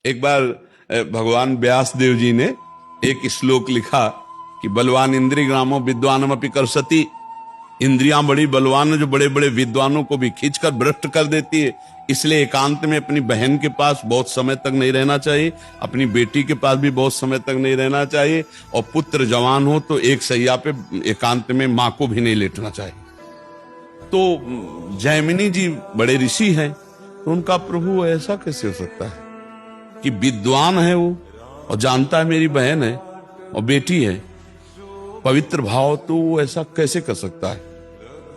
एक बार भगवान व्यास देव जी ने एक श्लोक लिखा कि बलवान इंद्रिय ग्रामो विद्वानम अपि करसति। इंद्रियां बड़ी बलवान, जो बड़े बड़े विद्वानों को भी खींचकर भ्रष्ट कर देती है। इसलिए एकांत में अपनी बहन के पास बहुत समय तक नहीं रहना चाहिए, अपनी बेटी के पास भी बहुत समय तक नहीं रहना चाहिए, और पुत्र जवान हो तो एक सैया पे एकांत में मां को भी नहीं लेटना चाहिए। तो जैमिनी जी बड़े ऋषि हैं, तो उनका प्रभु ऐसा कैसे हो सकता है कि विद्वान है वो और जानता है मेरी बहन है और बेटी है, पवित्र भाव, तो वो ऐसा कैसे कर सकता है?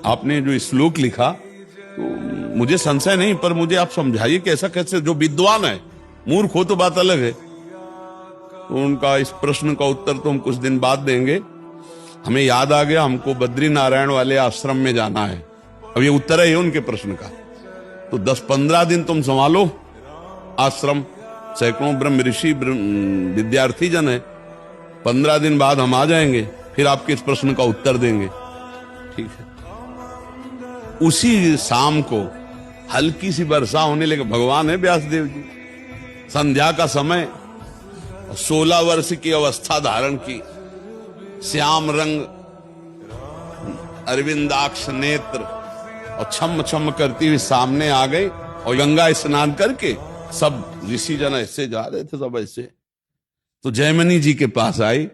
आपने जो श्लोक लिखा तो मुझे संशय नहीं, पर मुझे आप समझाइए कि ऐसा कैसे, जो विद्वान है, मूर्ख हो तो बात अलग है। तो उनका इस प्रश्न का उत्तर तो हम कुछ दिन बाद देंगे। हमें याद आ गया, हमको बद्री नारायण वाले आश्रम में जाना है। अब ये उत्तर है उनके प्रश्न का। तो 10-15 दिन तुम संभालो आश्रम, सैकड़ों ब्रह्म ऋषि विद्यार्थी जन है। 15 दिन बाद हम आ जाएंगे, फिर आपके इस प्रश्न का उत्तर देंगे, ठीक है? उसी शाम को हल्की सी वर्षा होने लगी। भगवान है व्यासदेव जी, संध्या का समय, 16 वर्ष की अवस्था धारण की, श्याम रंग अरविंदाक्ष नेत्र, और छम छम करती हुई सामने आ गई। और गंगा स्नान करके सब ऋषि जन ऐसे जा रहे थे, सब ऐसे। तो जयमिनी जी के पास आई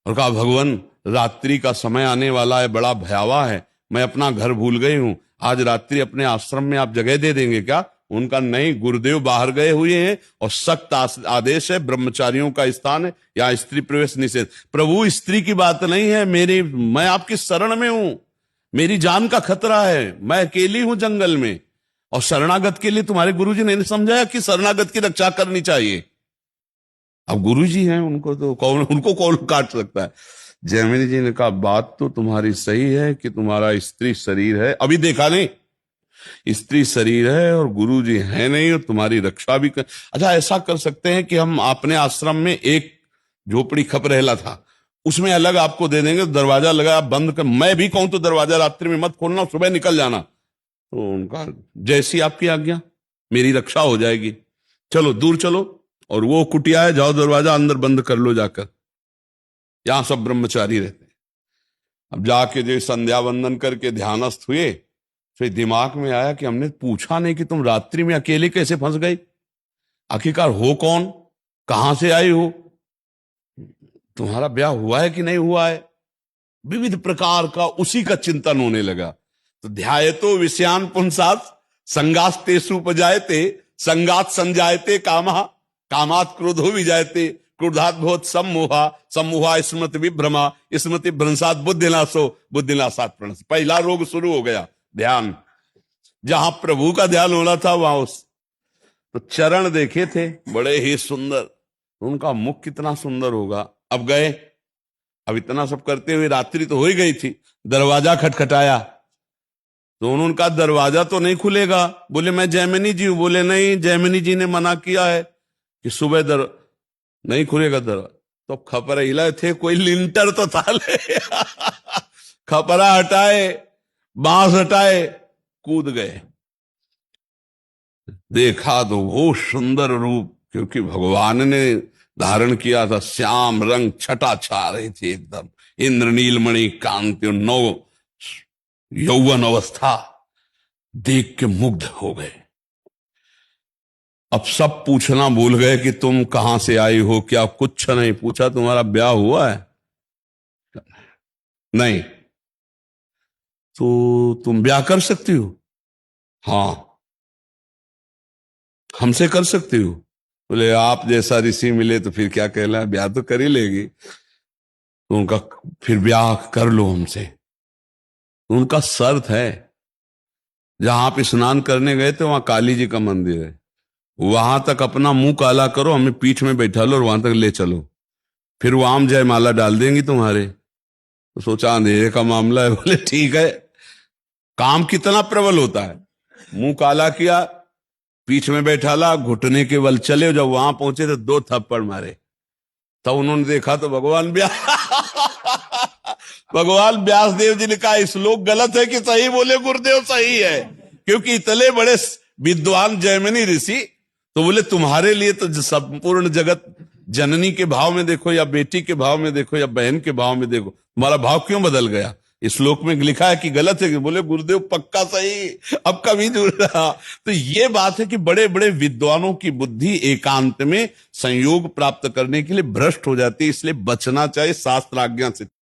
और कहा, भगवान रात्रि का समय आने वाला है, बड़ा भयावह है, मैं अपना घर भूल गई हूं, आज रात्रि अपने आश्रम में आप जगह दे देंगे क्या? उनका नहीं, गुरुदेव बाहर गए हुए हैं और सख्त आदेश है, ब्रह्मचारियों का स्थान है, यहाँ स्त्री प्रवेश निषेध। प्रभु स्त्री की बात नहीं है, मैं आपकी शरण में हूं, मेरी जान का खतरा है, मैं अकेली हूं जंगल में, और शरणागत के लिए तुम्हारे गुरुजी ने समझाया कि शरणागत की रक्षा करनी चाहिए। अब गुरुजी हैं, उनको कौन काट सकता है? जैमिनी जी ने कहा, बात तो तुम्हारी सही है कि तुम्हारा स्त्री शरीर है, अभी देखा नहीं, स्त्री शरीर है और गुरुजी है नहीं, और तुम्हारी रक्षा भी कर। अच्छा, ऐसा कर सकते हैं कि हम अपने आश्रम में एक झोपड़ी खप रहला था, उसमें अलग आपको दे देंगे, दरवाजा लगा, आप बंद कर, मैं भी कहूं तो दरवाजा रात्रि में मत खोलना, सुबह निकल जाना। तो उनका, जैसी आपकी आज्ञा, मेरी रक्षा हो जाएगी, चलो दूर चलो, और वो कुटिया है, जाओ दरवाजा अंदर बंद कर लो जाकर, यहां सब ब्रह्मचारी रहते हैं। अब जाके जो संध्या वंदन करके ध्यानस्थ हुए, फिर दिमाग में आया कि हमने पूछा नहीं कि तुम रात्रि में अकेले कैसे फंस गई, आखिरकार हो कौन, कहां से आई हो, तुम्हारा ब्याह हुआ है कि नहीं हुआ है, विविध प्रकार का उसी का चिंतन होने लगा। तो ध्यायतो विषयान पुंसात् संगास्तेषु उपजायते, संगात संजायते कामः, कामात् क्रोधो विजायते, क्रोधात् भवति सम्मोहा, सम्मोहा स्मृति विभ्रमा, स्मृति भ्रंशात् बुद्धिनाशो, बुद्धिनाशात् प्रणश। पहला रोग शुरू हो गया, ध्यान। जहां प्रभु का ध्यान होना था वहां तो चरण देखे थे बड़े ही सुंदर, उनका मुख कितना सुंदर होगा। अब गए, अब इतना सब करते हुए रात्रि तो हो ही गई थी, दरवाजा खटखटाया, तो उन्होंने, दरवाजा तो नहीं खुलेगा। बोले, मैं जैमिनी जी हूं। बोले, नहीं, जैमिनी जी ने मना किया है कि सुबह नहीं खुलेगा दरवाजा। तो खपरा हिलाए थे, कोई लिंटर तो था ले खपरा हटाए, बांस हटाए, कूद गए। देखा तो वो सुंदर रूप, क्योंकि भगवान ने धारण किया था, श्याम रंग छटा छा रही थी एकदम, इंद्रनीलमणि कांति, नव यौवन अवस्था, देख के मुग्ध हो गए। अब सब पूछना भूल गए कि तुम कहां से आई हो, क्या कुछ नहीं पूछा, तुम्हारा ब्याह हुआ है? नहीं। तो तुम ब्याह कर सकती हो? हाँ, हमसे कर सकती हो। बोले, आप जैसा ऋषि मिले तो फिर क्या कहला, ब्याह तो कर ही लेगी। तो उनका, फिर ब्याह कर लो हमसे। तो उनका शर्त है, जहां आप स्नान करने गए थे वहां काली जी का मंदिर है, वहां तक अपना मुंह काला करो, हमें पीठ में बैठा लो और वहां तक ले चलो, फिर वो आम जयमाला डाल देंगी तुम्हारे। तो सोचा अंधेरे का मामला है, बोले ठीक है। काम कितना प्रबल होता है, मुंह काला किया, पीठ में बैठा ला, घुटने के बल चले। जब वहां पहुंचे तो 2 थप्पड़ मारे। तब उन्होंने देखा तो भगवान व्यासदेव जी ने कहा, श्लोक गलत है कि सही? बोले, गुरुदेव सही है, क्योंकि इतने बड़े विद्वान जैमिनी ऋषि तो बोले तुम्हारे लिए तो संपूर्ण जगत जननी के भाव में देखो या बेटी के भाव में देखो या बहन के भाव में देखो, तुम्हारा भाव क्यों बदल गया? इस श्लोक में लिखा है कि गलत है? कि बोले गुरुदेव पक्का सही, अब कभी जुड़ रहा। तो ये बात है कि बड़े बड़े विद्वानों की बुद्धि एकांत में संयोग प्राप्त करने के लिए भ्रष्ट हो जाती है, इसलिए बचना चाहिए शास्त्र आज्ञा से।